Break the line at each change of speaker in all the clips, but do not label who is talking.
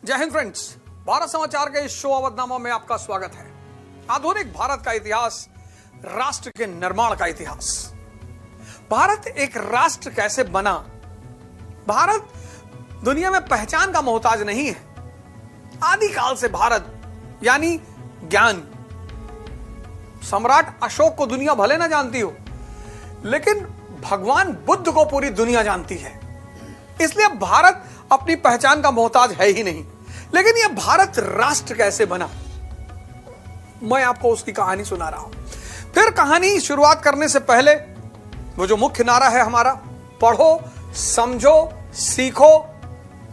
जय हिंद फ्रेंड्स, भारत समाचार के इस शो अवधनामा में आपका स्वागत है। आधुनिक भारत का इतिहास, राष्ट्र के निर्माण का इतिहास। भारत एक राष्ट्र कैसे बना? भारत दुनिया में पहचान का मोहताज नहीं है। आदिकाल से भारत यानी ज्ञान, सम्राट अशोक को दुनिया भले ना जानती हो, लेकिन भगवान बुद्ध को पूरी दुनिया जानती है। इसलिए भारत अपनी पहचान का मोहताज है ही नहीं। लेकिन यह भारत राष्ट्र कैसे बना, मैं आपको उसकी कहानी सुना रहा हूं। फिर कहानी शुरुआत करने से पहले वो जो मुख्य नारा है हमारा, पढ़ो, समझो, सीखो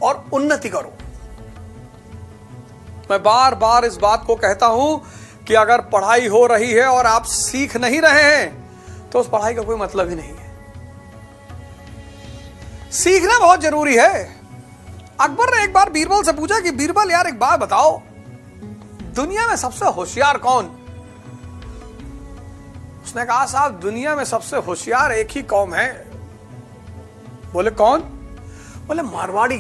और उन्नति करो। मैं बार बार इस बात को कहता हूं कि अगर पढ़ाई हो रही है और आप सीख नहीं रहे हैं तो उस पढ़ाई का कोई मतलब ही नहीं है। सीखना बहुत जरूरी है। अकबर ने एक बार बीरबल से पूछा कि बीरबल यार एक बात बताओ, दुनिया में सबसे होशियार कौन? उसने कहा साहब दुनिया में सबसे होशियार एक ही कौम है। बोले कौन? बोले मारवाड़ी।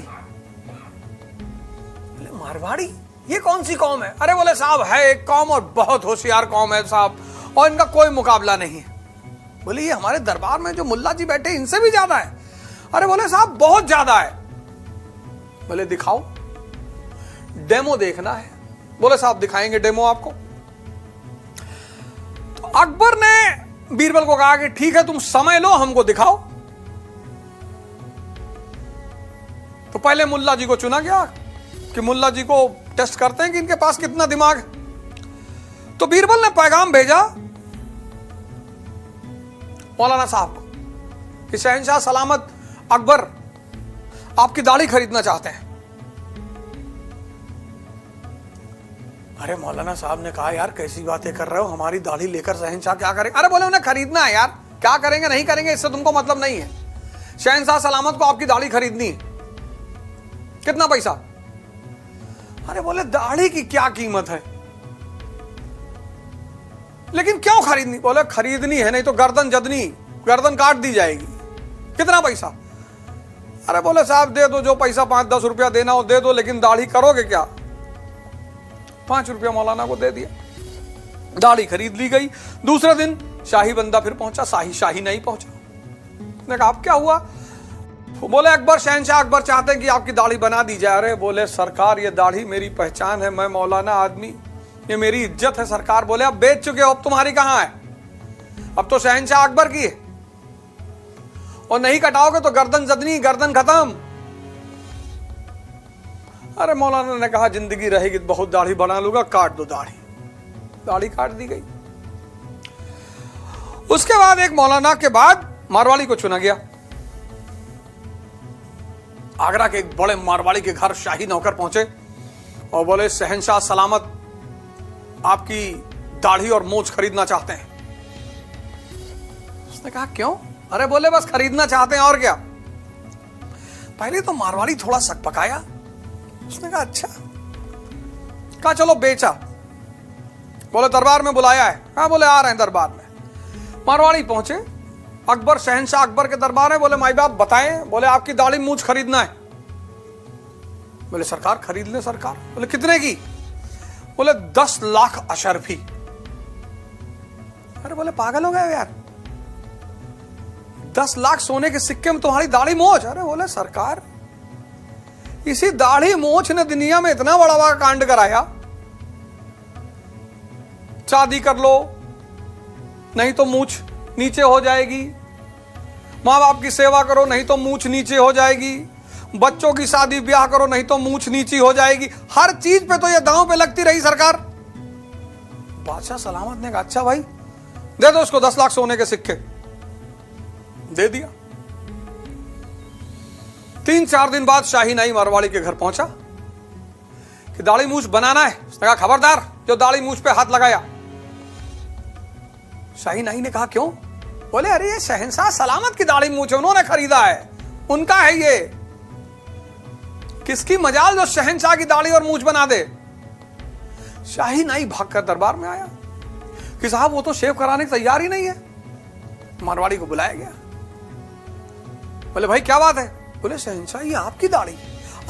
बोले मारवाड़ी ये कौन सी कौम है? अरे बोले साहब है एक कौम और बहुत होशियार कौम है साहब, और इनका कोई मुकाबला नहीं है। बोले ये हमारे दरबार में जो मुल्ला जी बैठे इनसे भी ज्यादा है? अरे बोले साहब बहुत ज्यादा है। बोले दिखाओ, डेमो देखना है। बोले साहब दिखाएंगे डेमो आपको। तो अकबर ने बीरबल को कहा कि ठीक है तुम समय लो, हमको दिखाओ। तो पहले मुल्ला जी को चुना गया कि मुल्ला जी को टेस्ट करते हैं कि इनके पास कितना दिमाग है। तो बीरबल ने पैगाम भेजा मौलाना साहब को कि शहंशाह सलामत अकबर आपकी दाढ़ी खरीदना चाहते हैं। अरे मौलाना साहब ने कहा यार कैसी बातें कर रहे हो, हमारी दाढ़ी लेकर शहंशाह क्या करेंगे? अरे बोले उन्हें खरीदना है यार, क्या करेंगे नहीं करेंगे इससे तुमको मतलब नहीं है। शहंशाह सलामत को आपकी दाढ़ी खरीदनी है, कितना पैसा? अरे बोले दाढ़ी की क्या कीमत है, लेकिन क्यों खरीदनी? बोले खरीदनी है नहीं तो गर्दन जदनी, गर्दन काट दी जाएगी। कितना पैसा? अरे बोले साहब दे दो, जो पैसा 5-10 रुपया देना हो दे दो, लेकिन दाढ़ी करोगे क्या? 5 रुपया मौलाना को दे दिया, दाढ़ी खरीद ली गई। दूसरे दिन शाही बंदा फिर पहुंचा, शाही नहीं पहुंचा। ने कहा अब क्या हुआ? बोले अकबर, शहंशाह अकबर चाहते हैं कि आपकी दाढ़ी बना दी जाए। अरे बोले सरकार ये दाढ़ी मेरी पहचान है, मैं मौलाना आदमी, ये मेरी इज्जत है सरकार। बोले अब बेच चुके हो, अब तुम्हारी कहां है? अब तो शहंशाह अकबर की है, और नहीं कटाओगे तो गर्दन जदनी, गर्दन खत्म। अरे मौलाना ने कहा जिंदगी रहेगी तो बहुत दाढ़ी बना लूंगा, काट दो दाढ़ी। दाढ़ी काट दी गई। उसके बाद एक मौलाना के बाद मारवाड़ी को चुना गया। आगरा के एक बड़े मारवाड़ी के घर शाही नौकर पहुंचे और बोले शहंशाह सलामत आपकी दाढ़ी और मूंछ खरीदना चाहते हैं। उसने कहा क्यों? अरे बोले बस खरीदना चाहते हैं और क्या। पहले तो मारवाड़ी थोड़ा सक पकाया। उसने कहा अच्छा। कहा चलो बेचा। बोले दरबार में बुलाया है? हाँ बोले आ रहे हैं दरबार में। मारवाड़ी पहुंचे, अकबर, शहंशाह अकबर के दरबार है। बोले माई बाप बताएं। बोले आपकी दाढ़ी मूंछ खरीदना है। बोले सरकार खरीद ले सरकार। बोले कितने की? बोले 10 लाख अशरफी। अरे बोले पागल हो गए यार, 10 लाख सोने के सिक्के में तुम्हारी दाढ़ी मूंछ? अरे बोले सरकार इसी दाढ़ी मूंछ ने दुनिया में इतना बड़ा बड़ा कांड कराया। शादी कर लो नहीं तो मूंछ नीचे हो जाएगी, माँ बाप की सेवा करो नहीं तो मूंछ नीचे हो जाएगी, बच्चों की शादी ब्याह करो नहीं तो मूंछ नीची हो जाएगी। हर चीज पे तो ये दांव पे लगती रही सरकार। बादशाह सलामत ने कहा अच्छा भाई दे दो उसको 10 लाख सोने के सिक्के। दे दिया। 3-4 दिन बाद शाही नाई मारवाड़ी के घर पहुंचा कि दाढ़ी मूंछ बनाना है। उसने कहा खबरदार जो दाढ़ी मूंछ पे हाथ लगाया। शाही नाई ने कहा क्यों? बोले अरे ये शहंशाह सलामत की दाढ़ी मूंछ है, उन्होंने खरीदा है, उनका है ये। किसकी मजाल जो शहंशाह की दाढ़ी और मूंछ बना दे। शाही नाई भागकर दरबार में आया कि साहब वो तो शेव कराने की तैयार ही नहीं है। मारवाड़ी को बुलाया गया। बोले भाई क्या बात है? बोले शहंशाह ये आपकी दाढ़ी,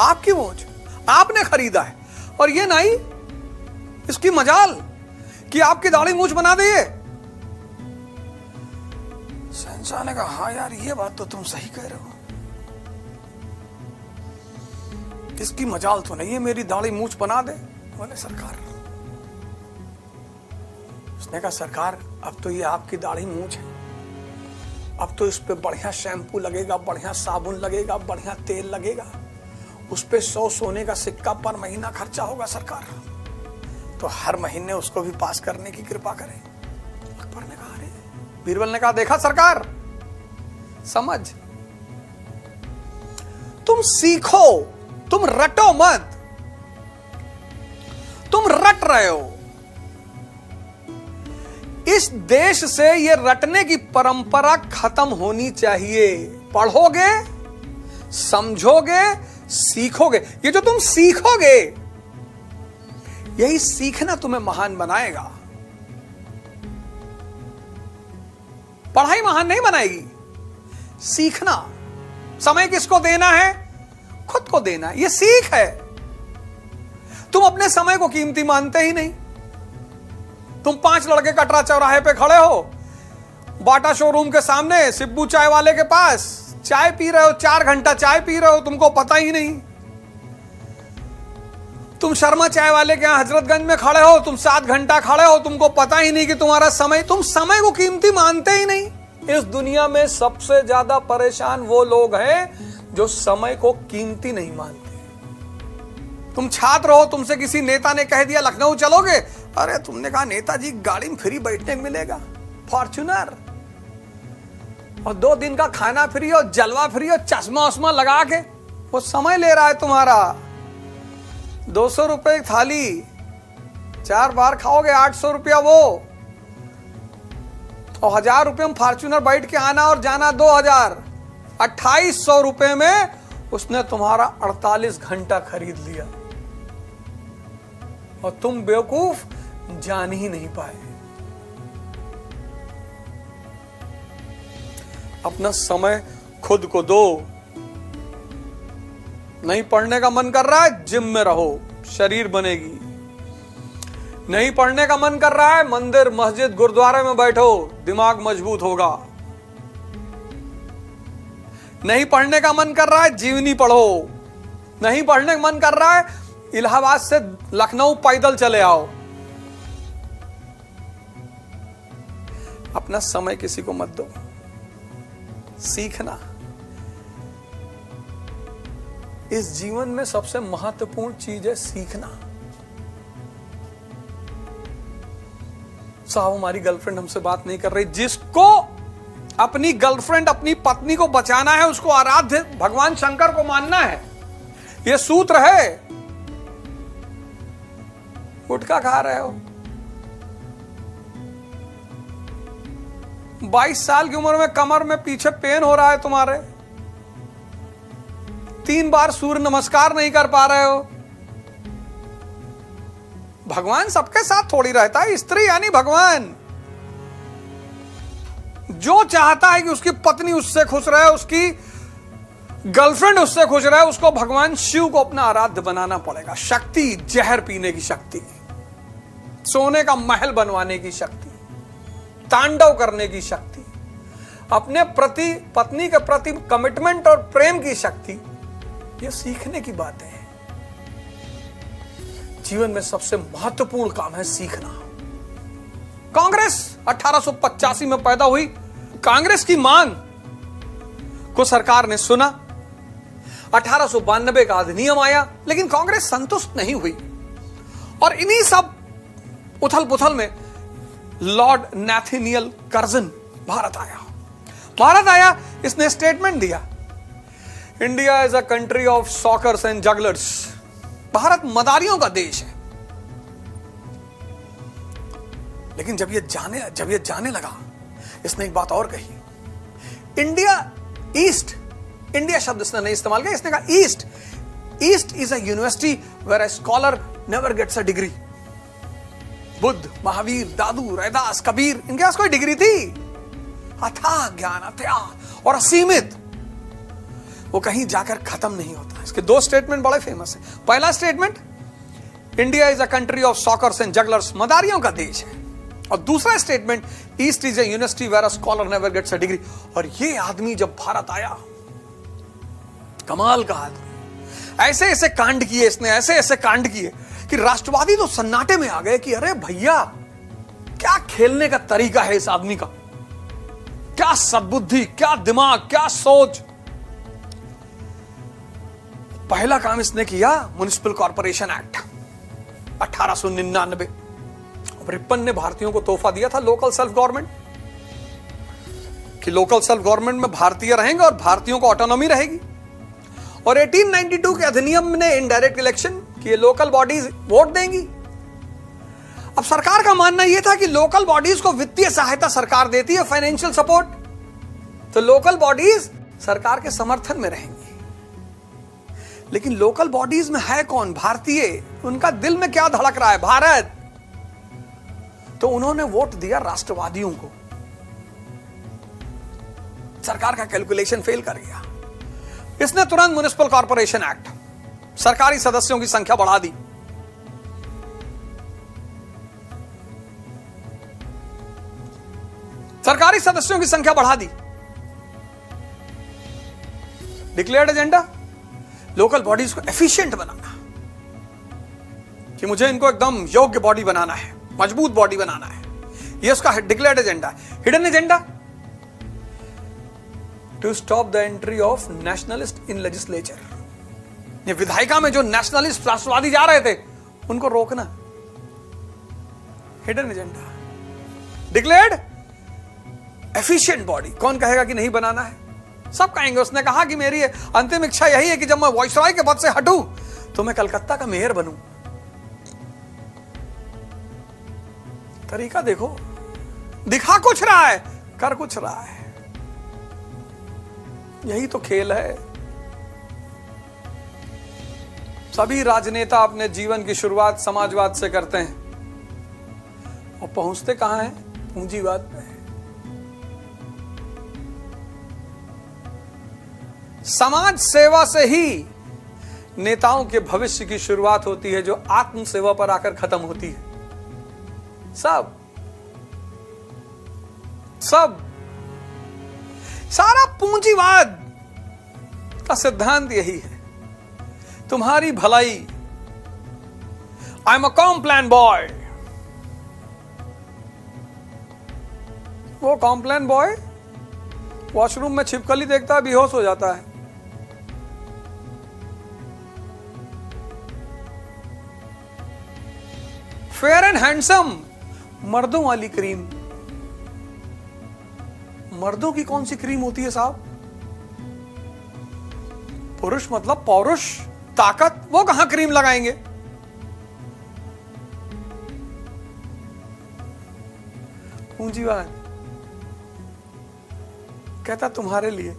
आपकी मूंछ, आपने खरीदा है। और ये नहीं इसकी मजाल कि आपकी दाढ़ी मूंछ बना दे। शहंशाह ने कहा हाँ यार ये बात तो तुम सही कह रहे हो, इसकी मजाल तो नहीं है मेरी दाढ़ी मूंछ बना दे। बोले सरकार, उसने कहा सरकार अब तो ये आपकी दाढ़ी मूंछ है, अब तो इस पे बढ़िया शैम्पू लगेगा, बढ़िया साबुन लगेगा, बढ़िया तेल लगेगा, उस पे 100 सोने का सिक्का पर महीना खर्चा होगा सरकार, तो हर महीने उसको भी पास करने की कृपा करें। अकबर ने कहा अरे, बीरबल ने कहा देखा सरकार, समझ, तुम सीखो, तुम रटो मत, तुम रट रहे हो। इस देश से ये रटने की परंपरा खत्म होनी चाहिए। पढ़ोगे, समझोगे, सीखोगे, ये जो तुम सीखोगे यही सीखना तुम्हें महान बनाएगा। पढ़ाई महान नहीं बनाएगी, सीखना। समय किसको देना है? खुद को देना है, ये सीख है। तुम अपने समय को कीमती मानते ही नहीं। तुम 5 लड़के कटरा चौराहे पे खड़े हो, बाटा शोरूम के सामने सिब्बू चाय वाले के पास चाय पी रहे हो, 4 घंटा चाय पी रहे हो, तुमको पता ही नहीं। तुम शर्मा चाय वाले के यहां हजरतगंज में खड़े हो, तुम 7 घंटा खड़े हो, तुमको पता ही नहीं कि तुम्हारा समय, तुम समय को कीमती मानते ही नहीं। इस दुनिया में सबसे ज्यादा परेशान वो लोग हैं जो समय को कीमती नहीं मानते। तुम छात्र हो, तुमसे किसी नेता ने कह दिया लखनऊ चलोगे, अरे तुमने कहा नेताजी गाड़ी में फ्री बैठने मिलेगा, फॉर्च्यूनर, और 2 दिन का खाना फ्री और जलवा फ्री और चश्मा उस्मा लगा के, वो समय ले रहा है तुम्हारा। 200 रुपए थाली, 4 बार खाओगे 800 रुपया वो, और 1000 रुपये में फॉर्च्यूनर बैठ के आना और जाना 2000, 2800 रुपए में उसने तुम्हारा 48 घंटा खरीद लिया और तुम बेवकूफ जान ही नहीं पाए। अपना समय खुद को दो। नहीं पढ़ने का मन कर रहा है, जिम में रहो, शरीर बनेगी। नहीं पढ़ने का मन कर रहा है, मंदिर, मस्जिद, गुरुद्वारे में बैठो, दिमाग मजबूत होगा। नहीं पढ़ने का मन कर रहा है, जीवनी पढ़ो। नहीं पढ़ने का मन कर रहा है, इलाहाबाद से लखनऊ पैदल चले आओ। अपना समय किसी को मत दो। सीखना इस जीवन में सबसे महत्वपूर्ण चीज है, सीखना। साहब हमारी गर्लफ्रेंड हमसे बात नहीं कर रही, जिसको अपनी गर्लफ्रेंड, अपनी पत्नी को बचाना है, उसको आराध्य भगवान शंकर को मानना है, यह सूत्र है। गुटखा खा रहे हो, 22 साल की उम्र में कमर में पीछे पेन हो रहा है तुम्हारे, 3 बार सूर्य नमस्कार नहीं कर पा रहे हो। भगवान सबके साथ थोड़ी रहता है, स्त्री यानी भगवान। जो चाहता है कि उसकी पत्नी उससे खुश रहे, उसकी गर्लफ्रेंड उससे खुश रहे, उसको भगवान शिव को अपना आराध्य बनाना पड़ेगा। शक्ति, जहर पीने की शक्ति, सोने का महल बनवाने की शक्ति, तांडव करने की शक्ति, अपने प्रति, पत्नी के प्रति कमिटमेंट और प्रेम की शक्ति, ये सीखने की बातें हैं। जीवन में सबसे महत्वपूर्ण काम है सीखना। कांग्रेस 1885 में पैदा हुई। कांग्रेस की मांग को सरकार ने सुना। 1892 का अधिनियम आया, लेकिन कांग्रेस संतुष्ट नहीं हुई और इन्हीं सब उथल पुथल में लॉर्ड नैथानियल कर्जन भारत आया। इसने स्टेटमेंट दिया, India is a country of soccers and jugglers. Bharat मदारियों का देश है। लेकिन जब ये जाने लगा, इसने एक बात और कही, इंडिया शब्द इसने नहीं इस्तेमाल किया, इसने कहा east is a university where a scholar never gets a degree. Buddha, Mahavir, Dadu, Raidas, Kabir, इनके पास कोई डिग्री थी? अथाह ज्ञान, अथाह और असीमित, वो कहीं जाकर खत्म नहीं होता। इसके दो स्टेटमेंट बड़े फेमस है। पहला statement, India is a country of soccers and jugglers, मदारियों का देश है। और दूसरा statement, east is a university where a scholar never gets a degree. और ये आदमी जब भारत आया, कमाल का आदमी, ऐसे ऐसे कांड किए इसने, ऐसे ऐसे कांड किए कि राष्ट्रवादी तो सन्नाटे में आ गए कि अरे भैया, क्या खेलने का तरीका है इस आदमी का, क्या सद्बुद्धि, क्या दिमाग, क्या सोच। पहला काम इसने किया, म्युनिसिपल कॉर्पोरेशन एक्ट 1899। रिपन ने भारतीयों को तोहफा दिया था लोकल सेल्फ गवर्नमेंट, कि लोकल सेल्फ गवर्नमेंट में भारतीय रहेंगे और भारतीयों को ऑटोनॉमी रहेगी। और 1892 के अधिनियम ने इनडायरेक्ट इलेक्शन कि ये लोकल बॉडीज वोट देंगी। अब सरकार का मानना यह था कि लोकल बॉडीज को वित्तीय सहायता सरकार देती है, फाइनेंशियल सपोर्ट, तो लोकल बॉडीज सरकार के समर्थन में रहेंगी। लेकिन लोकल बॉडीज में है कौन? भारतीय। उनका दिल में क्या धड़क रहा है? भारत। तो उन्होंने वोट दिया राष्ट्रवादियों को। सरकार का कैलकुलेशन फेल कर गया। इसने तुरंत म्युनिसिपल कॉर्पोरेशन एक्ट, सरकारी सदस्यों की संख्या बढ़ा दी। सरकारी सदस्यों की संख्या बढ़ा दी। डिक्लेयर्ड एजेंडा, लोकल बॉडीज को एफिशिएंट बनाना, कि मुझे इनको एकदम योग्य बॉडी बनाना है, मजबूत बॉडी बनाना है, ये उसका declared agenda. Hidden agenda, to stop the entry of nationalist in legislature. ये विधायिका में जो नेशनलिस्ट राष्ट्रवादी जा रहे थे, उनको रोकना। Hidden agenda. Declared efficient body, कौन कहेगा कि नहीं बनाना है? सब कहेंगे। उसने कहा कि मेरी अंतिम इच्छा यही है कि जब मैं वाइसरॉय के पद से हटूं तो मैं कलकत्ता का मेयर बनूं। तरीका देखो, दिखा कुछ रहा है, कर कुछ रहा है। यही तो खेल है। सभी राजनेता अपने जीवन की शुरुआत समाजवाद से करते हैं और पहुंचते कहां हैं? पूंजीवाद पे। समाज सेवा से ही नेताओं के भविष्य की शुरुआत होती है, जो आत्म सेवा पर आकर खत्म होती है। सब सारा पूंजीवाद का सिद्धांत यही है, तुम्हारी भलाई। I am a Complan boy. वो कॉम्प्लान बॉय वॉशरूम में छिपकली देखता है, बेहोश हो जाता है। फेयर एंड हैंडसम, मर्दों वाली क्रीम। मर्दों की कौन सी क्रीम होती है साहब? पुरुष मतलब पौरुष, ताकत, वो कहां क्रीम लगाएंगे? पूंजीवाद कहता तुम्हारे लिए,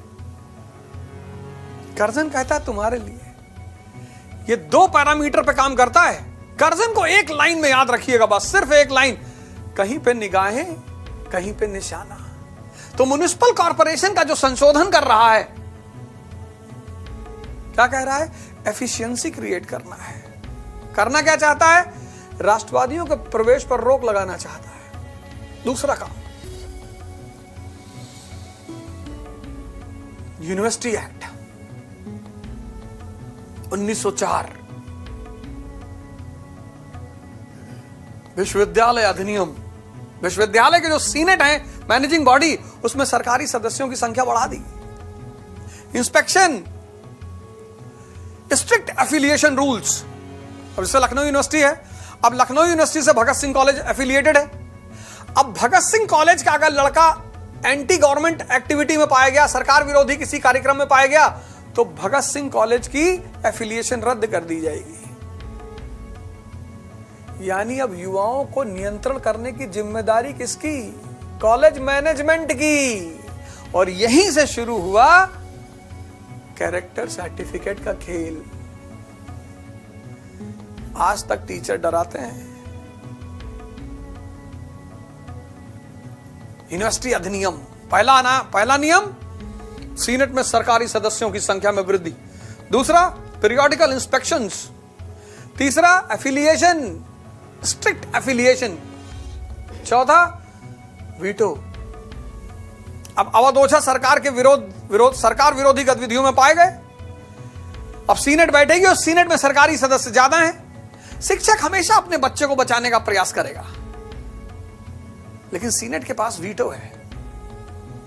कर्जन कहता तुम्हारे लिए। ये दो पैरामीटर पे काम करता है। कर्जन को एक लाइन में याद रखिएगा, बस सिर्फ एक लाइन, कहीं पे निगाहें, कहीं पे निशाना। तो म्युनिसिपल कॉर्पोरेशन का जो संशोधन कर रहा है, क्या कह रहा है? एफिशिएंसी क्रिएट करना है। करना क्या चाहता है? राष्ट्रवादियों के प्रवेश पर रोक लगाना चाहता है। दूसरा काम, यूनिवर्सिटी एक्ट 1904, विश्वविद्यालय अधिनियम। विश्वविद्यालय के जो सीनेट है, मैनेजिंग बॉडी, उसमें सरकारी सदस्यों की संख्या बढ़ा दी। Inspection, strict affiliation rules. अब जैसे लखनऊ यूनिवर्सिटी है, अब लखनऊ यूनिवर्सिटी से भगत सिंह कॉलेज एफिलिएटेड है। अब भगत सिंह कॉलेज का अगर लड़का एंटी गवर्नमेंट एक्टिविटी में पाया गया, सरकार विरोधी किसी कार्यक्रम में पाया गया, तो भगत सिंह कॉलेज की एफिलिएशन रद्द कर दी जाएगी। यानी अब युवाओं को नियंत्रण करने की जिम्मेदारी किसकी? कॉलेज मैनेजमेंट की। और यहीं से शुरू हुआ कैरेक्टर सर्टिफिकेट का खेल। आज तक टीचर डराते हैं। यूनिवर्सिटी अधिनियम, पहला नियम, सीनेट में सरकारी सदस्यों की संख्या में वृद्धि। दूसरा, पीरियोडिकल इंस्पेक्शंस। तीसरा, एफिलिएशन, स्ट्रिक्ट एफिलिएशन। चौथा, वीटो। अब अवध ओझा सरकार के सरकार विरोधी गतिविधियों में पाए गए। अब सीनेट बैठेगी और सीनेट में सरकारी सदस्य ज्यादा हैं। शिक्षक हमेशा अपने बच्चे को बचाने का प्रयास करेगा, लेकिन सीनेट के पास वीटो है।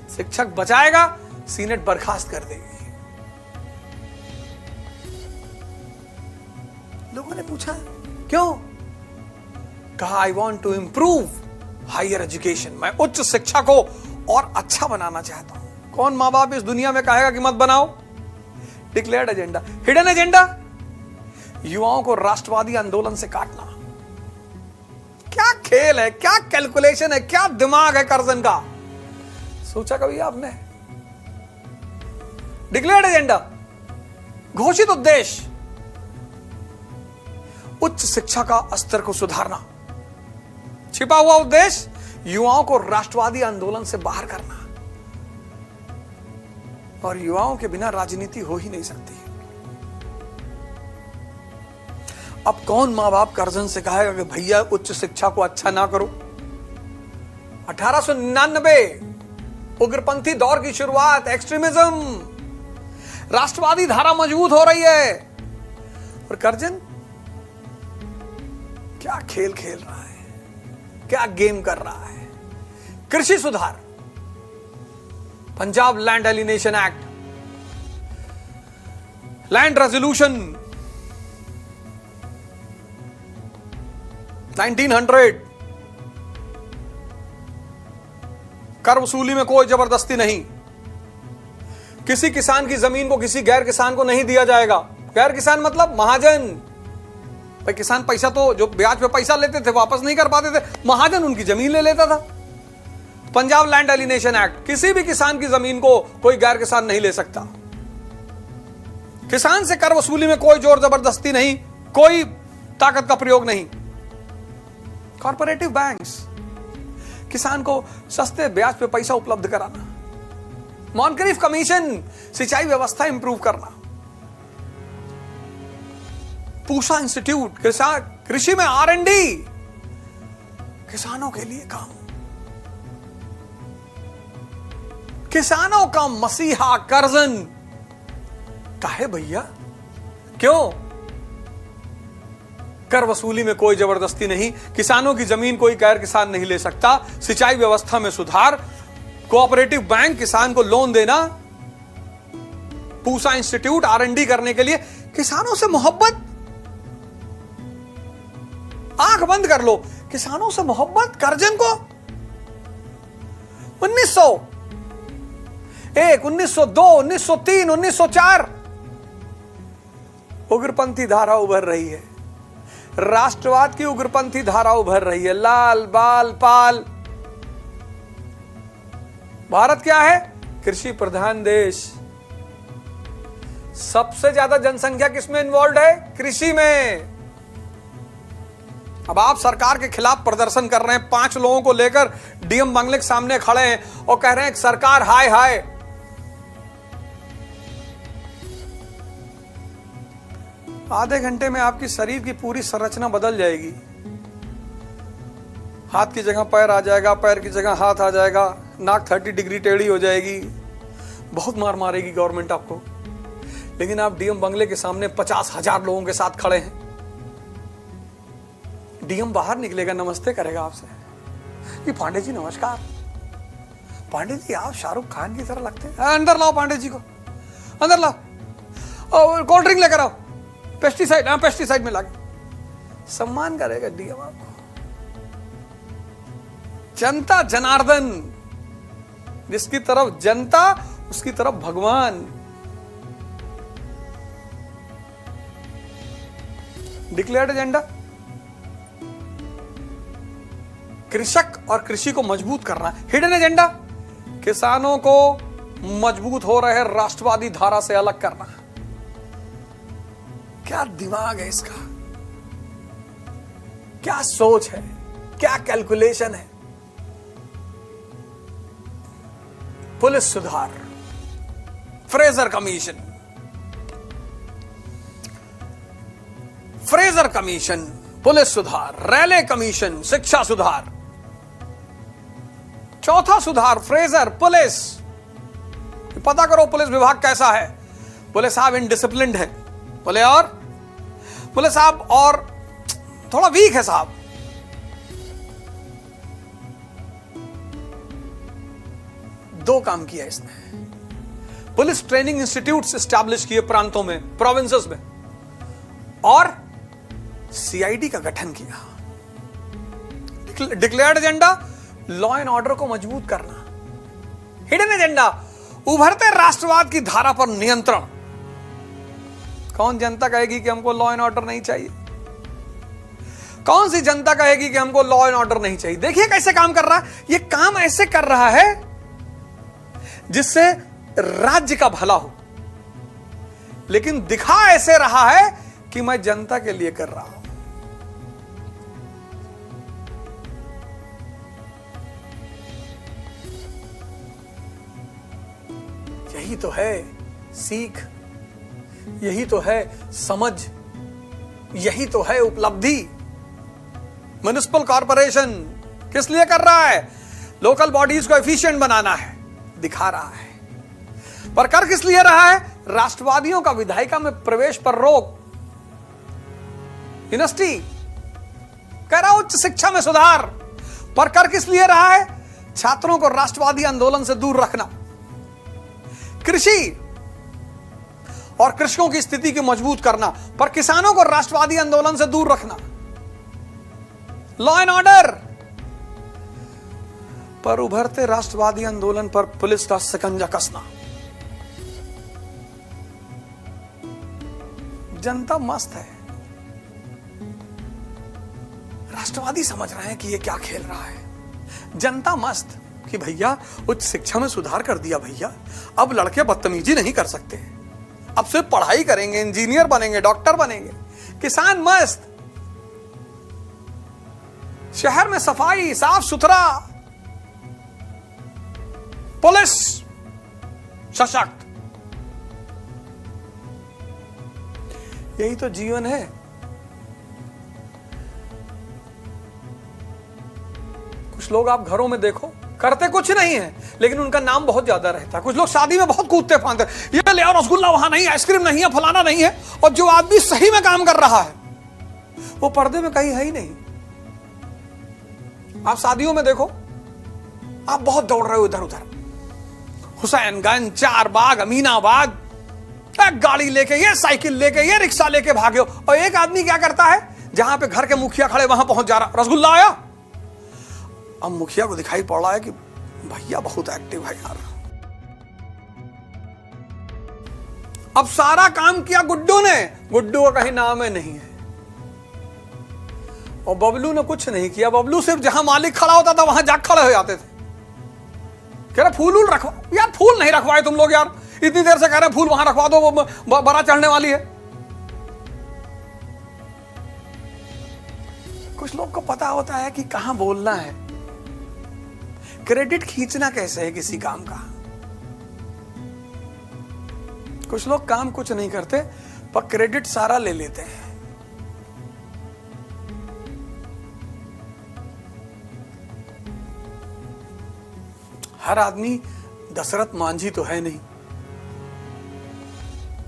शिक्षक बचाएगा, सीनेट बर्खास्त कर देगी। लोगों ने पूछा क्यों? कहा I want to improve higher education. मैं उच्च शिक्षा को और अच्छा बनाना चाहता हूं। कौन मां बाप इस दुनिया में कहेगा कि मत बनाओ? Declared agenda. हिडन एजेंडा, युवाओं को राष्ट्रवादी आंदोलन से काटना। क्या खेल है, क्या कैलकुलेशन है, क्या दिमाग है कर्जन का, सोचा कभी आपने? डिक्लेयर्ड एजेंडा, घोषित उद्देश्य उच्च शिक्षा का स्तर को सुधारना। छिपा हुआ उद्देश्य युवाओं को राष्ट्रवादी आंदोलन से बाहर करना। और युवाओं के बिना राजनीति हो ही नहीं सकती। अब कौन मां बाप कर्जन से कहेगा कि भैया उच्च शिक्षा को अच्छा ना करो? 1899 उग्रपंथी दौर की शुरुआत, एक्सट्रीमिज्म, राष्ट्रवादी धारा मजबूत हो रही है, और कर्जन क्या खेल खेल रहा है, क्या गेम कर रहा है? कृषि सुधार, Punjab land alienation act, land resolution 1900, कर वसूली में कोई जबरदस्ती नहीं। किसी किसान की जमीन को किसी गैर किसान को नहीं दिया जाएगा। गैर किसान मतलब महाजन। भाई किसान पैसा तो जो ब्याज पे पैसा लेते थे वापस नहीं कर पाते थे, महाजन उनकी जमीन ले लेता था। पंजाब लैंड एलिनेशन एक्ट, किसी भी किसान की जमीन को कोई गैर किसान नहीं ले सकता। किसान से कर वसूली में कोई जोर जबरदस्ती नहीं, कोई ताकत का प्रयोग नहीं। कॉर्पोरेटिव बैंक्स, किसान को सस्ते ब्याज पे पैसा उपलब्ध कराना। मॉनक्रीफ कमीशन, सिंचाई व्यवस्था इंप्रूव करना। पूषा इंस्टीट्यूट, कृषि में R&D, किसानों के लिए काम। किसानों का मसीहा कर्जन काहे भैया? क्यों? कर वसूली में कोई जबरदस्ती नहीं, किसानों की जमीन कोई गैर किसान नहीं ले सकता, सिंचाई व्यवस्था में सुधार, कोऑपरेटिव बैंक किसान को लोन देना, पूषा इंस्टीट्यूट R&D करने के लिए, किसानों से मोहब्बत। आंख बंद कर लो, किसानों से मोहब्बत कर्जन को। 1901, 1902, 1903, 1904 उग्रपंथी धारा उभर रही है, राष्ट्रवाद की उग्रपंथी धारा उभर रही है। लाल बाल पाल। भारत क्या है? कृषि प्रधान देश। सबसे ज्यादा जनसंख्या किसमें इन्वॉल्व है? कृषि में। अब आप सरकार के खिलाफ प्रदर्शन कर रहे हैं, 5 लोगों को लेकर डीएम बंगले के सामने खड़े हैं और कह रहे हैं सरकार हाय हाय। आधे घंटे में आपकी शरीर की पूरी संरचना बदल जाएगी। हाथ की जगह पैर आ जाएगा, पैर की जगह हाथ आ जाएगा, नाक 30 डिग्री टेढ़ी हो जाएगी। बहुत मार मारेगी गवर्नमेंट आपको। लेकिन आप डीएम बंगले के सामने 50,000 लोगों के साथ खड़े हैं। डीएम बाहर निकलेगा, नमस्ते करेगा आपसे कि पांडे जी नमस्कार। पांडे जी आप शाहरुख खान की तरह लगते हैं। अंदर लाओ पांडे जी को, अंदर लाओ और कोल्ड ड्रिंक लेकर आओ, पेस्टिसाइड, हाँ पेस्टिसाइड में लाके सम्मान करेगा डीएम आपको। जनता जनार्दन, जिसकी तरफ जनता उसकी तरफ भगवान। डिक्लेयर्ड एजेंडा, कृषक और कृषि को मजबूत करना। हिडन एजेंडा, किसानों को मजबूत हो रहे राष्ट्रवादी धारा से अलग करना। क्या दिमाग है इसका, क्या सोच है, क्या कैलकुलेशन है। पुलिस सुधार, फ्रेजर कमीशन, कमीशन पुलिस सुधार, रैले कमीशन शिक्षा सुधार, चौथा सुधार फ्रेजर पुलिस। पता करो पुलिस विभाग कैसा है। बोले साहब इनडिसिप्लिन्ड है। बोले और? बोले साहब और थोड़ा वीक है साहब। दो काम किया इसने। पुलिस ट्रेनिंग इंस्टीट्यूट्स एस्टैब्लिश किए प्रांतों में, प्रोविंसेस में, और सीआईडी का गठन किया। Declared agenda law and order को मजबूत करना। हिडन एजेंडा उभरते राष्ट्रवाद की धारा पर नियंत्रण। कौन जनता कहेगी कि हमको लॉ एंड ऑर्डर नहीं चाहिए? कौन सी जनता कहेगी कि हमको लॉ एंड ऑर्डर नहीं चाहिए? देखिए कैसे काम कर रहा है। ये काम ऐसे कर रहा है जिससे राज्य का भला हो, लेकिन दिखा ऐसे रहा है कि मैं जनता के लिए कर रहा हूं। यही तो है सीख, यही तो है समझ, यही तो है उपलब्धि। म्युनिसिपल कॉर्पोरेशन किस लिए कर रहा है? लोकल बॉडीज को एफिशिएंट बनाना है, दिखा रहा है। पर कर किस लिए रहा है? राष्ट्रवादियों का विधायिका में प्रवेश पर रोक, यूनिवर्सिटी कह रहा उच्च शिक्षा में सुधार। पर कर किस लिए रहा है? छात्रों को राष्ट्रवादी आंदोलन से दूर रखना, कृषि और कृषकों की स्थिति को मजबूत करना, पर किसानों को राष्ट्रवादी आंदोलन से दूर रखना, लॉ एंड ऑर्डर। पर उभरते राष्ट्रवादी आंदोलन पर पुलिस का शिकंजा कसना। जनता मस्त है, राष्ट्रवादी समझ रहे हैं कि ये क्या खेल रहा है। जनता मस्त कि भैया उच्च शिक्षा में सुधार कर दिया भैया, अब लड़के बदतमीजी नहीं कर सकते, अब सिर्फ पढ़ाई करेंगे, इंजीनियर बनेंगे, डॉक्टर बनेंगे। किसान मस्त, शहर में सफाई, साफ सुथरा, पुलिस सशक्त। यही तो जीवन है। कुछ लोग आप घरों में देखो करते कुछ नहीं है, लेकिन उनका नाम बहुत ज्यादा रहता है। कुछ लोग शादी में बहुत कूदते फांदते, ये ले आओ रसगुल्ला, वहां नहीं, आइसक्रीम नहीं है, फलाना नहीं है। और जो आदमी सही में काम कर रहा है वो पर्दे में कहीं है ही नहीं। आप शादियों में देखो, आप बहुत दौड़ रहे हो इधर उधर, हुसैनगंज, चारबाग, अमीनाबाद, एक गाड़ी लेके, ये साइकिल लेके, ये रिक्शा लेके भागे हो। और एक आदमी क्या करता है, जहां पे घर के मुखिया खड़े वहां पहुंच जा रहा, रसगुल्ला आया। अब मुखिया को दिखाई पड़ रहा है कि भैया बहुत एक्टिव है यार। अब सारा काम किया गुड्डू ने, गुड्डू का कहीं नाम है नहीं है। और बबलू ने कुछ नहीं किया। बबलू सिर्फ जहां मालिक खड़ा होता था वहां जाग खड़े हो जाते थे। कह रहे फूल रखवा, यार फूल नहीं रखवाए तुम लोग यार, इतनी देर से कह रहे फूल वहां रखवा दो, वो बड़ा चढ़ने वाली है। कुछ लोग को पता होता है कि कहां बोलना है, क्रेडिट खींचना कैसे है किसी काम का। कुछ लोग काम कुछ नहीं करते पर क्रेडिट सारा ले लेते हैं। हर आदमी दशरथ मांझी तो है नहीं।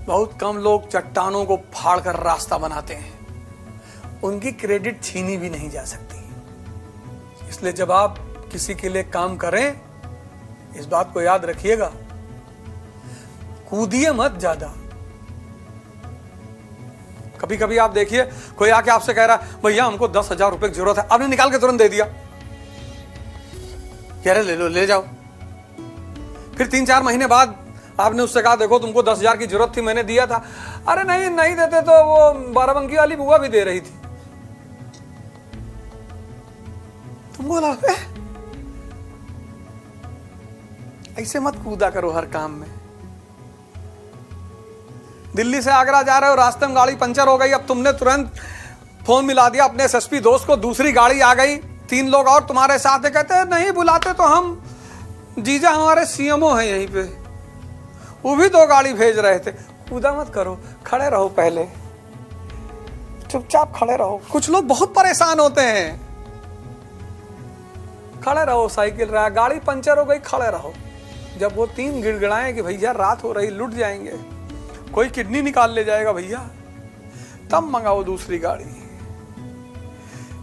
बहुत कम लोग चट्टानों को फाड़कर रास्ता बनाते हैं, उनकी क्रेडिट छीनी भी नहीं जा सकती। इसलिए जब आप किसी के लिए काम करें, इस बात को याद रखिएगा, कूदिए मत ज्यादा। कभी कभी आप देखिए कोई आके आपसे कह रहा भैया हमको 10,000 रुपए की जरूरत है, आपने निकाल के तुरंत दे दिया, कह रहे ले लो, ले जाओ। फिर 3-4 महीने बाद आपने उससे कहा देखो तुमको 10,000 की जरूरत थी, मैंने दिया था। अरे नहीं, नहीं देते तो वो 12 वाली बुआ भी दे रही थी। तुम बोला ऐसे मत कूदा करो हर काम में। दिल्ली से आगरा जा रहे हो, रास्ते में गाड़ी पंचर हो गई, अब तुमने तुरंत फोन मिला दिया अपने एसएसपी दोस्त को, दूसरी गाड़ी आ गई, 3 लोग और तुम्हारे साथ है। कहते हैं नहीं बुलाते तो हम, जीजा हमारे सीएमओ हैं यहीं पे, वो भी 2 गाड़ी भेज रहे थे। कूदा मत करो, खड़े रहो पहले, चुपचाप खड़े रहो। कुछ लोग बहुत परेशान होते हैं, खड़े रहो, साइकिल रहा, गाड़ी पंचर हो गई, खड़े रहो। जब वो 3 गिड़गिड़ाएं कि भैया रात हो रही, लुट जाएंगे, कोई किडनी निकाल ले जाएगा भैया, तब मंगाओ दूसरी गाड़ी।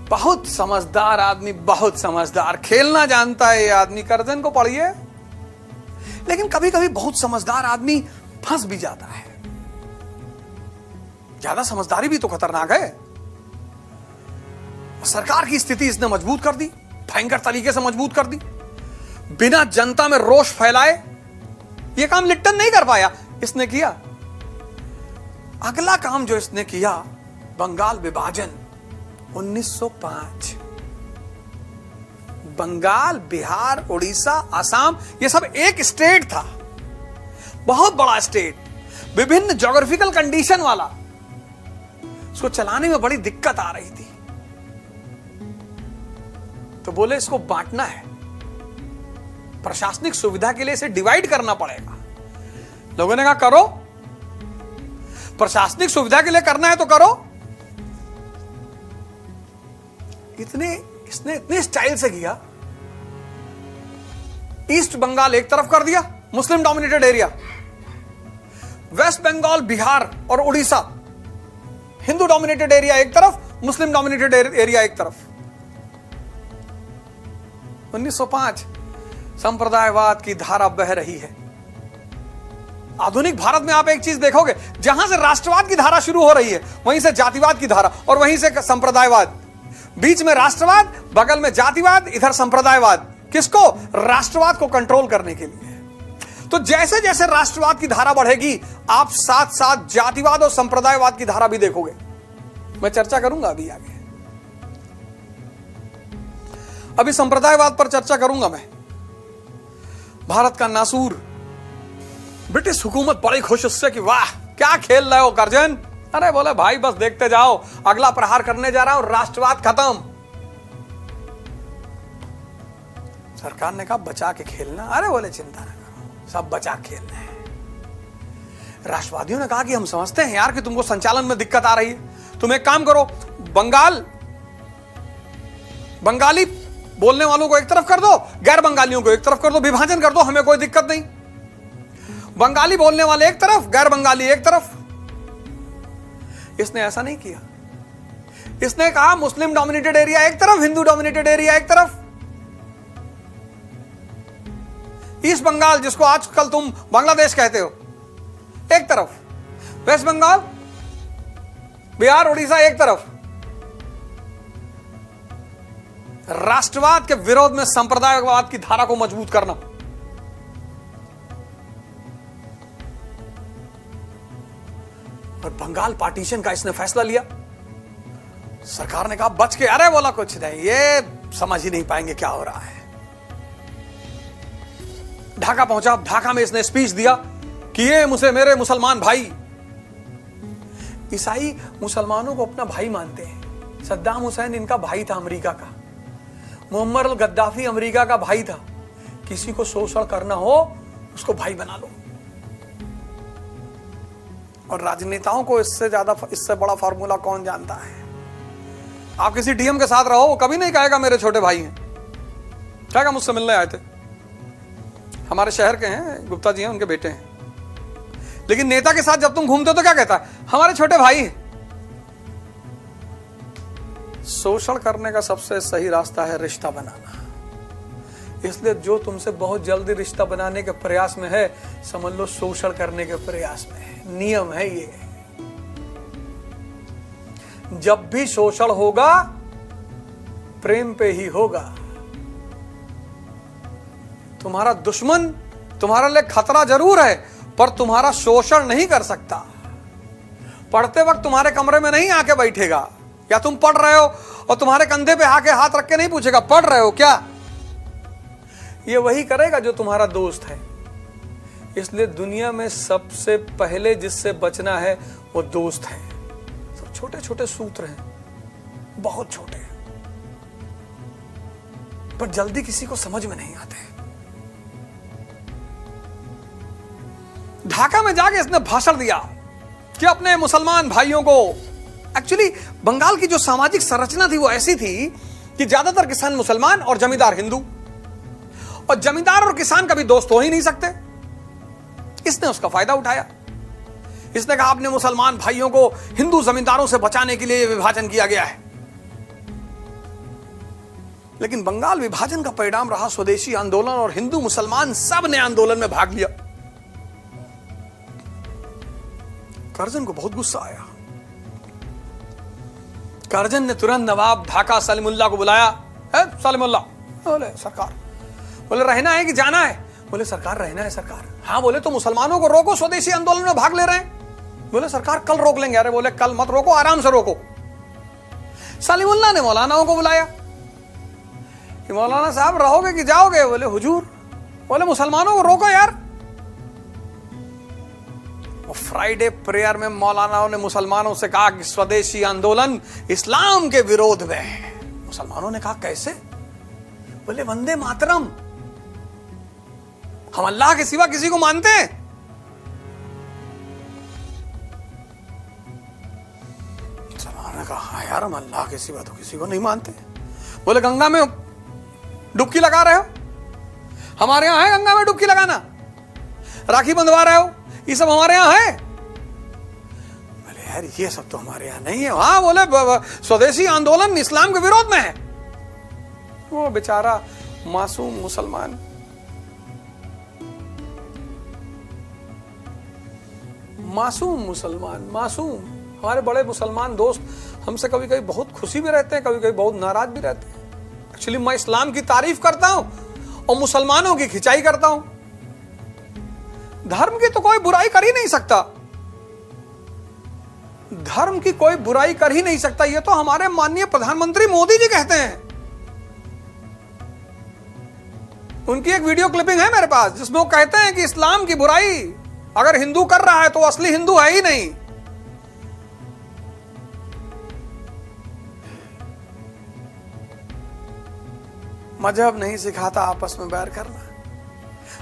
बहुत समझदार आदमी, बहुत समझदार, खेलना जानता है ये आदमी। कर्जन को पढ़िए। लेकिन कभी कभी बहुत समझदार आदमी फंस भी जाता है। ज्यादा समझदारी भी तो खतरनाक है। सरकार की स्थिति इसने मजबूत कर दी, भयंकर तरीके से मजबूत कर दी, बिना जनता में रोष फैलाए। यह काम लिप्टन नहीं कर पाया, इसने किया। अगला काम जो इसने किया, बंगाल विभाजन 1905। बंगाल, बिहार, उड़ीसा, असम, यह सब एक स्टेट था, बहुत बड़ा स्टेट, विभिन्न ज्योग्राफिकल कंडीशन वाला। उसको चलाने में बड़ी दिक्कत आ रही थी, तो बोले इसको बांटना है, प्रशासनिक सुविधा के लिए इसे डिवाइड करना पड़ेगा। लोगों ने कहा करो, प्रशासनिक सुविधा के लिए करना है तो करो। इसने इतने स्टाइल से किया। ईस्ट बंगाल एक तरफ कर दिया, Muslim dominated area. West Bengal, Bihar और उड़ीसा हिंदू डोमिनेटेड एरिया एक तरफ, मुस्लिम डोमिनेटेड एरिया एक तरफ। 1905 संप्रदायवाद की धारा बह रही है। आधुनिक भारत में आप एक चीज देखोगे, जहां से राष्ट्रवाद की धारा शुरू हो रही है, वहीं से जातिवाद की धारा, और वहीं से संप्रदायवाद। बीच में राष्ट्रवाद, बगल में जातिवाद, इधर संप्रदायवाद। किसको? राष्ट्रवाद को कंट्रोल करने के लिए। तो जैसे जैसे राष्ट्रवाद की धारा बढ़ेगी, आप साथ साथ जातिवाद और संप्रदायवाद की धारा भी देखोगे। मैं चर्चा करूंगा अभी आगे। अभी संप्रदायवाद पर चर्चा करूंगा मैं। भारत का नासूर, ब्रिटिश हुकूमत बड़ी खुश उससे कि वाह क्या खेल रहे हो कर्जन। अरे बोले भाई बस देखते जाओ, अगला प्रहार करने जा रहा हूं, राष्ट्रवाद खत्म। सरकार ने कहा बचा के खेलना। अरे बोले चिंता ना करो, सब बचा के खेलना है। राष्ट्रवादियों ने कहा कि हम समझते हैं यार कि तुमको संचालन में दिक्कत आ रही है, तुम एक काम करो, बंगाली बोलने वालों को एक तरफ कर दो, गैर बंगालियों को एक तरफ कर दो, विभाजन कर दो, हमें कोई दिक्कत नहीं। बंगाली बोलने वाले एक तरफ, गैर बंगाली एक तरफ। इसने ऐसा नहीं किया। इसने कहा मुस्लिम डोमिनेटेड एरिया एक तरफ, हिंदू डोमिनेटेड एरिया एक तरफ। ईस्ट बंगाल, जिसको आजकल तुम बांग्लादेश कहते हो, एक तरफ। वेस्ट बंगाल, बिहार, उड़ीसा एक तरफ। राष्ट्रवाद के विरोध में संप्रदायवाद की धारा को मजबूत करना। और बंगाल पार्टीशन का इसने फैसला लिया। सरकार ने कहा बच के। अरे बोला कुछ नहीं, ये समझ ही नहीं पाएंगे क्या हो रहा है। ढाका पहुंचा। ढाका में इसने स्पीच दिया कि ये मेरे मुसलमान भाई, ईसाई मुसलमानों को अपना भाई मानते हैं। सद्दाम हुसैन इनका भाई था, अमेरिका का। मुअम्मर अल गद्दाफी अमेरिका का भाई था। किसी को शोषण करना हो उसको भाई बना लो। और राजनेताओं को इससे बड़ा फार्मूला कौन जानता है? आप किसी डीएम के साथ रहो, वो कभी नहीं कहेगा मेरे छोटे भाई हैं, कहेगा मुझसे मिलने आए थे, हमारे शहर के हैं, गुप्ता जी हैं, उनके बेटे हैं। लेकिन नेता के साथ जब तुम घूमते हो तो क्या कहता है? हमारे छोटे भाई हैं। शोषण करने का सबसे सही रास्ता है रिश्ता बनाना। इसलिए जो तुमसे बहुत जल्दी रिश्ता बनाने के प्रयास में है, समझ लो शोषण करने के प्रयास में है। नियम है ये। जब भी शोषण होगा प्रेम पे ही होगा। तुम्हारा दुश्मन तुम्हारे लिए खतरा जरूर है, पर तुम्हारा शोषण नहीं कर सकता। पढ़ते वक्त तुम्हारे कमरे में नहीं आके बैठेगा, या तुम पढ़ रहे हो और तुम्हारे कंधे पे आके हाथ रख के नहीं पूछेगा पढ़ रहे हो क्या। ये वही करेगा जो तुम्हारा दोस्त है। इसलिए दुनिया में सबसे पहले जिससे बचना है वो दोस्त है। सब छोटे छोटे सूत्र हैं, बहुत छोटे, पर जल्दी किसी को समझ में नहीं आते। ढाका में जाके इसने भाषण दिया कि अपने मुसलमान भाइयों को एक्चुअली बंगाल की जो सामाजिक संरचना थी वो ऐसी थी कि ज्यादातर किसान मुसलमान और जमींदार हिंदू, और जमींदार और किसान कभी दोस्त हो ही नहीं सकते। इसने उसका फायदा उठाया। इसने कहा अपने मुसलमान भाइयों को हिंदू जमींदारों से बचाने के लिए विभाजन किया गया है। लेकिन बंगाल विभाजन का परिणाम रहा स्वदेशी आंदोलन, और हिंदू मुसलमान सब ने आंदोलन में भाग लिया। कर्जन को बहुत गुस्सा आया। कर्जन ने तुरंत नवाब ढाका सलीमुल्लाह को बुलाया। सलीमुल्लाह, बोले सरकार, बोले रहना है कि जाना है? बोले सरकार रहना है सरकार। हाँ, बोले तो मुसलमानों को रोको, स्वदेशी आंदोलन में भाग ले रहे हैं। बोले सरकार कल रोक लेंगे। अरे बोले कल मत रोको, आराम से रोको। सलीमुल्लाह ने मौलानाओं को बुलाया कि मौलाना साहब रहोगे कि जाओगे? बोले हुजूर। बोले मुसलमानों को रोको यार। फ्राइडे प्रेयर में मौलानाओं ने मुसलमानों से कहा कि स्वदेशी आंदोलन इस्लाम के विरोध में है। मुसलमानों ने कहा कैसे? बोले वंदे मातरम, हम अल्लाह के सिवा किसी को मानते हैं? मुसलमानों ने कहा हाँ यार, हम अल्लाह के सिवा तो किसी को नहीं मानते। बोले गंगा में डुबकी लगा रहे हो? हमारे यहां है गंगा में डुबकी लगाना। राखी बंधवा रहे हो? ये सब हमारे यहां है। बोले यार ये सब तो हमारे यहां नहीं है। हाँ, बोले स्वदेशी आंदोलन इस्लाम के विरोध में है। वो बेचारा मासूम मुसलमान मासूम हमारे बड़े मुसलमान दोस्त हमसे कभी कभी बहुत खुशी भी रहते हैं, कभी कभी बहुत नाराज भी रहते हैं। एक्चुअली मैं इस्लाम की तारीफ करता हूं और मुसलमानों की खिंचाई करता हूं। धर्म की तो कोई बुराई कर ही नहीं सकता। धर्म की कोई बुराई कर ही नहीं सकता, ये तो हमारे माननीय प्रधानमंत्री मोदी जी कहते हैं। उनकी एक वीडियो क्लिपिंग है मेरे पास जिसमें वो कहते हैं कि इस्लाम की बुराई अगर हिंदू कर रहा है तो असली हिंदू है ही नहीं। मजहब नहीं सिखाता आपस में बैर करना।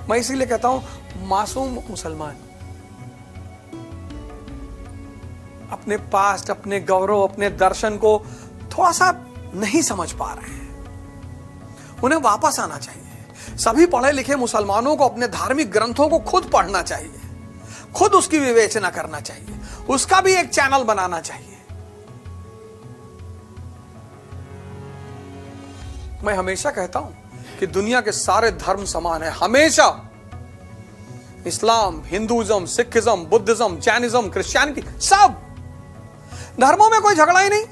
मैं इसीलिए कहता हूं मासूम मुसलमान अपने पास्ट, अपने गौरव, अपने दर्शन को थोड़ा सा नहीं समझ पा रहे हैं। उन्हें वापस आना चाहिए। सभी पढ़े लिखे मुसलमानों को अपने धार्मिक ग्रंथों को खुद पढ़ना चाहिए, खुद उसकी विवेचना करना चाहिए, उसका भी एक चैनल बनाना चाहिए। मैं हमेशा कहता हूं कि दुनिया के सारे धर्म समान है, हमेशा। Islam, Hinduism, Sikhism, Buddhism, Jainism, Christianity, सब धर्मों में कोई झगड़ा ही नहीं।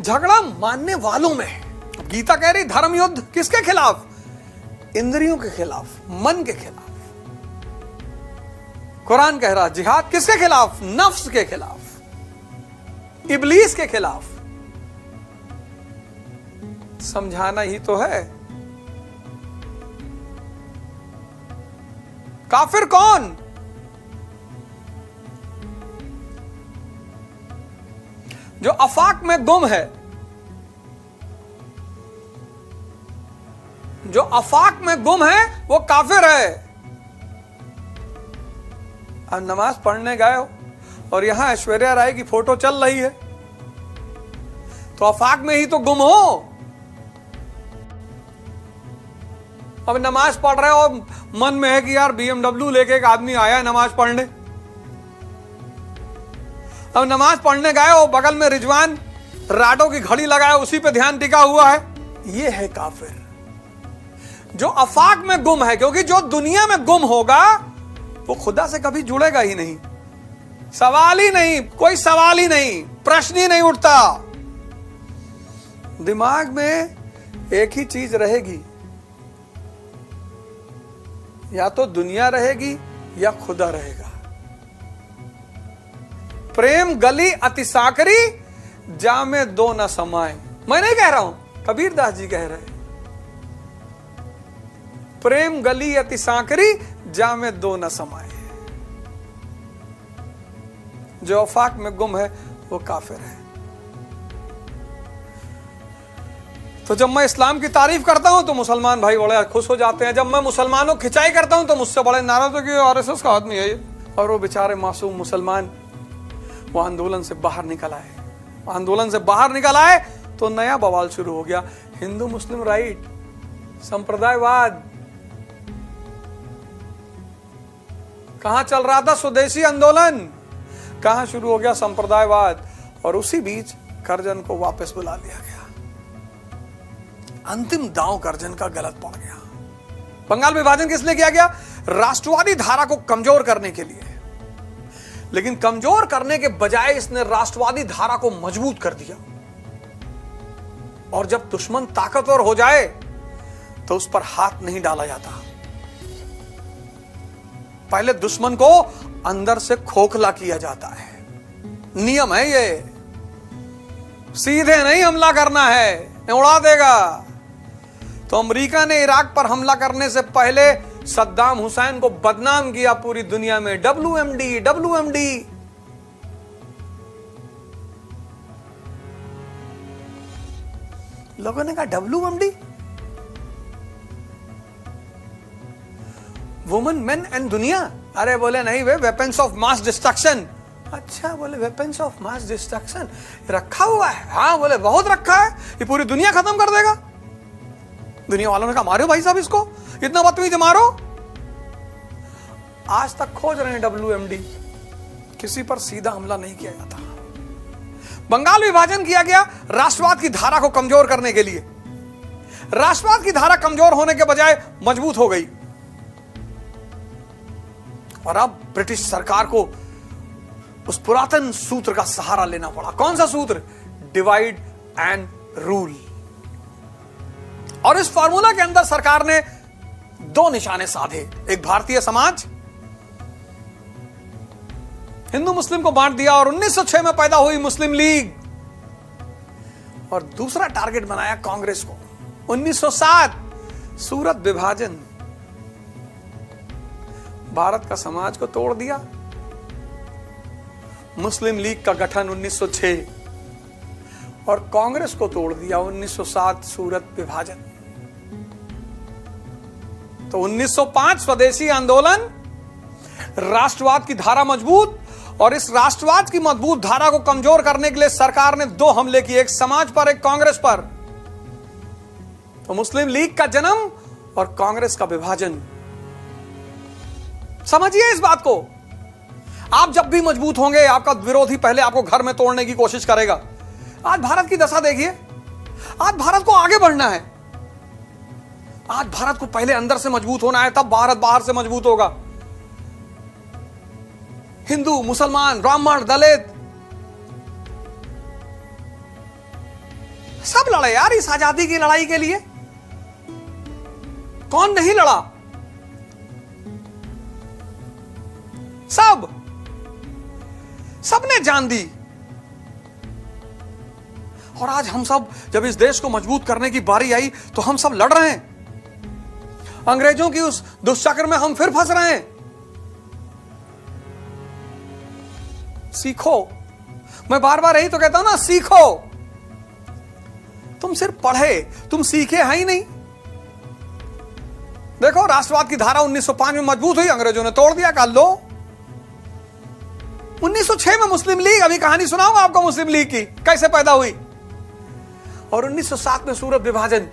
झगड़ा मानने वालों में है। गीता कह रही धर्म युद्ध किसके खिलाफ? इंद्रियों के खिलाफ, मन के खिलाफ। कुरान कह रहा जिहाद किसके खिलाफ? नफ्स के खिलाफ, इब्लीस के खिलाफ। समझाना ही तो है। काफिर कौन? जो आफाक में गुम है, जो आफाक में गुम है वो काफिर है। अब नमाज पढ़ने गए हो और यहां ऐश्वर्या राय की फोटो चल रही है तो आफाक में ही तो गुम हो। अब नमाज पढ़ रहे हो, मन में है कि यार BMW लेके एक आदमी आया है नमाज पढ़ने। अब नमाज पढ़ने गए हो, बगल में रिजवान राडो की घड़ी लगाया, उसी पे ध्यान टिका हुआ है। ये है काफिर जो आफाक में गुम है। क्योंकि जो दुनिया में गुम होगा वो खुदा से कभी जुड़ेगा ही नहीं। सवाल ही नहीं, कोई सवाल ही नहीं, प्रश्न ही नहीं उठता। दिमाग में एक ही चीज रहेगी, या तो दुनिया रहेगी या खुदा रहेगा। प्रेम गली अति साकरी, जामे दो न समाए। मैं नहीं कह रहा हूं, कबीरदास जी कह रहे हैं। प्रेम गली अति साकरी, जामे दो न समाए। जो आफाक में गुम है वो काफिर है। तो जब मैं इस्लाम की तारीफ करता हूं तो मुसलमान भाई बड़े खुश हो जाते हैं। जब मैं मुसलमानों की खिंचाई करता हूं तो मुझसे बड़े नाराज हो कि आरएसएस का आदमी है ये। और वो बेचारे मासूम मुसलमान वो आंदोलन से बाहर निकल आए। आंदोलन से बाहर निकल आए तो नया बवाल शुरू हो गया, हिंदू मुस्लिम राइट, संप्रदायवाद। कहां चल रहा था स्वदेशी आंदोलन, कहां शुरू हो गया संप्रदायवाद। और उसी बीच करजन को वापस बुला लिया गया। अंतिम दांव करजन का गलत पड़ गया। बंगाल विभाजन किस लिए किया गया? राष्ट्रवादी धारा को कमजोर करने के लिए। लेकिन कमजोर करने के बजाय इसने राष्ट्रवादी धारा को मजबूत कर दिया। और जब दुश्मन ताकतवर हो जाए तो उस पर हाथ नहीं डाला जाता। पहले दुश्मन को अंदर से खोखला किया जाता है। नियम है ये, सीधे नहीं हमला करना है, उड़ा देगा। तो अमेरिका ने इराक पर हमला करने से पहले सद्दाम हुसैन को बदनाम किया पूरी दुनिया में, WMD WMD। लोगों ने कहा WMD, वुमेन मेन एंड दुनिया। अरे बोले नहीं वे वेपन्स ऑफ मास डिस्ट्रक्शन। अच्छा बोले वेपन्स ऑफ मास डिस्ट्रक्शन रखा हुआ है? हाँ बोले बहुत रखा है, ये पूरी दुनिया खत्म कर देगा। दुनिया वालों ने कहा मारो भाई साहब इसको, इतना बदतमीज मारो। आज तक खोज रहे हैं WMD, किसी पर सीधा हमला नहीं किया जाता। बंगाल विभाजन किया गया राष्ट्रवाद की धारा को कमजोर करने के लिए। राष्ट्रवाद की धारा कमजोर होने के बजाय मजबूत हो गई। और अब ब्रिटिश सरकार को उस पुरातन सूत्र का सहारा लेना पड़ा। कौन सा सूत्र? Divide and rule. और इस फार्मूला के अंदर सरकार ने दो निशाने साधे। एक भारतीय समाज, हिंदू मुस्लिम को बांट दिया और 1906 में पैदा हुई मुस्लिम लीग। और दूसरा टारगेट बनाया कांग्रेस को। 1907 सूरत विभाजन, भारत का समाज को तोड़ दिया। मुस्लिम लीग का गठन 1906 और कांग्रेस को तोड़ दिया 1907 सूरत विभाजन। तो 1905 स्वदेशी आंदोलन, राष्ट्रवाद की धारा मजबूत। और इस राष्ट्रवाद की मजबूत धारा को कमजोर करने के लिए सरकार ने दो हमले किए, एक समाज पर, एक कांग्रेस पर। तो मुस्लिम लीग का जन्म और कांग्रेस का विभाजन। समझिए इस बात को। आप जब भी मजबूत होंगे, आपका विरोधी पहले आपको घर में तोड़ने की कोशिश करेगा। आज भारत की दशा देखिए। आज भारत को आगे बढ़ना है। आज भारत को पहले अंदर से मजबूत होना है, तब भारत बाहर से मजबूत होगा। हिंदू, मुसलमान, ब्राह्मण, दलित सब लड़े यार इस आजादी की लड़ाई के लिए। कौन नहीं लड़ा? सबने जान दी। और आज हम सब जब इस देश को मजबूत करने की बारी आई तो हम सब लड़ रहे हैं। अंग्रेजों की उस दुष्चक्र में हम फिर फंस रहे हैं। सीखो, मैं बार बार यही तो कहता हूं ना, सीखो। तुम सिर्फ पढ़े, तुम सीखे हैं ही नहीं। देखो राष्ट्रवाद की धारा 1905 में मजबूत हुई, अंग्रेजों ने तोड़ दिया। कल लो 1906 में मुस्लिम लीग, अभी कहानी सुनाऊंगा आपको मुस्लिम लीग की कैसे पैदा हुई। और 1907 में सूरत विभाजन।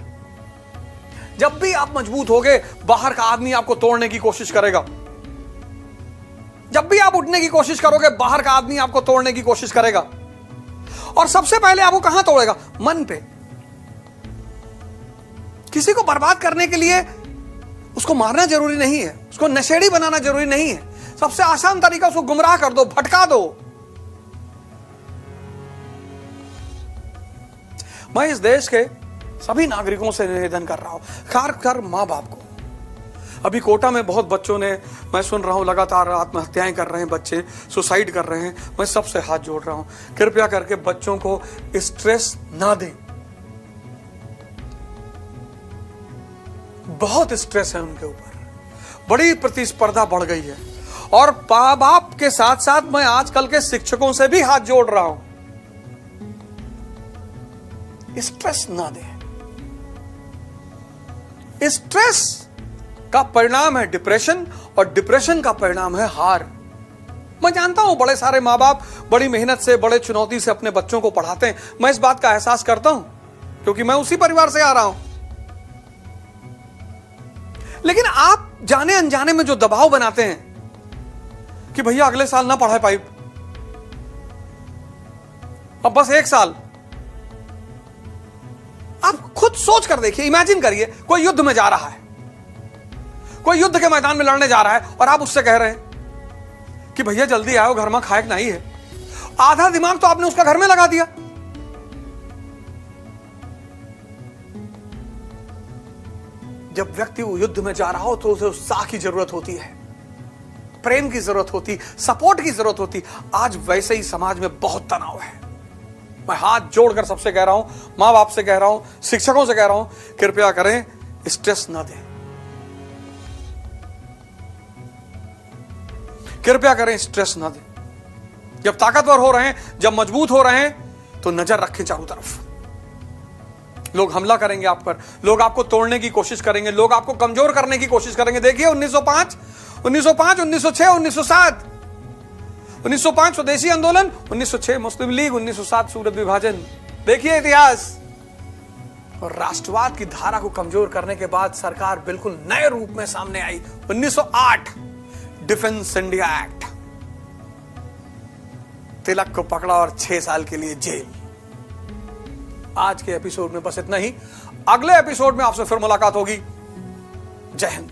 जब भी आप मजबूत होगे, बाहर का आदमी आपको तोड़ने की कोशिश करेगा। जब भी आप उठने की कोशिश करोगे, बाहर का आदमी आपको तोड़ने की कोशिश करेगा। और सबसे पहले आपको कहां तोड़ेगा? मन पे। किसी को बर्बाद करने के लिए उसको मारना जरूरी नहीं है, उसको नशेड़ी बनाना जरूरी नहीं है। सबसे आसान तरीका उसको गुमराह कर दो, भटका दो। मैं इस देश के सभी नागरिकों से निवेदन कर रहा हूं, खासकर मां बाप को। अभी कोटा में बहुत बच्चों ने, मैं सुन रहा हूं लगातार आत्महत्याएं कर रहे हैं, बच्चे सुसाइड कर रहे हैं। मैं सबसे हाथ जोड़ रहा हूं, कृपया करके बच्चों को स्ट्रेस ना दें। बहुत स्ट्रेस है उनके ऊपर, बड़ी प्रतिस्पर्धा बढ़ गई है। और मां बाप के साथ साथ मैं आजकल के शिक्षकों से भी हाथ जोड़ रहा हूं, स्ट्रेस ना दें। स्ट्रेस का परिणाम है डिप्रेशन, और डिप्रेशन का परिणाम है हार। मैं जानता हूं बड़े सारे माँ बाप बड़ी मेहनत से, बड़े चुनौती से अपने बच्चों को पढ़ाते हैं। मैं इस बात का एहसास करता हूं क्योंकि मैं उसी परिवार से आ रहा हूं। लेकिन आप जाने अनजाने में जो दबाव बनाते हैं कि भैया अगले साल ना पढ़ा पाई, अब बस 1 साल, आप खुद सोच कर देखिए, इमेजिन करिए कोई युद्ध में जा रहा है, कोई युद्ध के मैदान में लड़ने जा रहा है और आप उससे कह रहे हैं कि भैया जल्दी आओ, घर में खाए नहीं है। आधा दिमाग तो आपने उसका घर में लगा दिया। जब व्यक्ति वो युद्ध में जा रहा हो तो उसे उत्साह की जरूरत होती है, प्रेम की जरूरत होती, सपोर्ट की जरूरत होती। आज वैसे ही समाज में बहुत तनाव है। मैं हाथ जोड़कर सबसे कह रहा हूं, मां बाप से कह रहा हूं, शिक्षकों से कह रहा हूं, कृपया करें, स्ट्रेस ना दें, कृपया करें, स्ट्रेस ना दें। जब ताकतवर हो रहे हैं, जब मजबूत हो रहे हैं, तो नजर रखें चारों तरफ। लोग हमला करेंगे आप पर, लोग आपको तोड़ने की कोशिश करेंगे, लोग आपको कमजोर करने की कोशिश करेंगे। देखिए 1905, 1906, 1907, 1905 स्वदेशी आंदोलन, 1906 मुस्लिम लीग, 1907 सूरत विभाजन। देखिए इतिहास। और राष्ट्रवाद की धारा को कमजोर करने के बाद सरकार बिल्कुल नए रूप में सामने आई। 1908 डिफेंस इंडिया एक्ट, तिलक को पकड़ा और 6 साल के लिए जेल। आज के एपिसोड में बस इतना ही। अगले एपिसोड में आपसे फिर मुलाकात होगी। जय हिंद।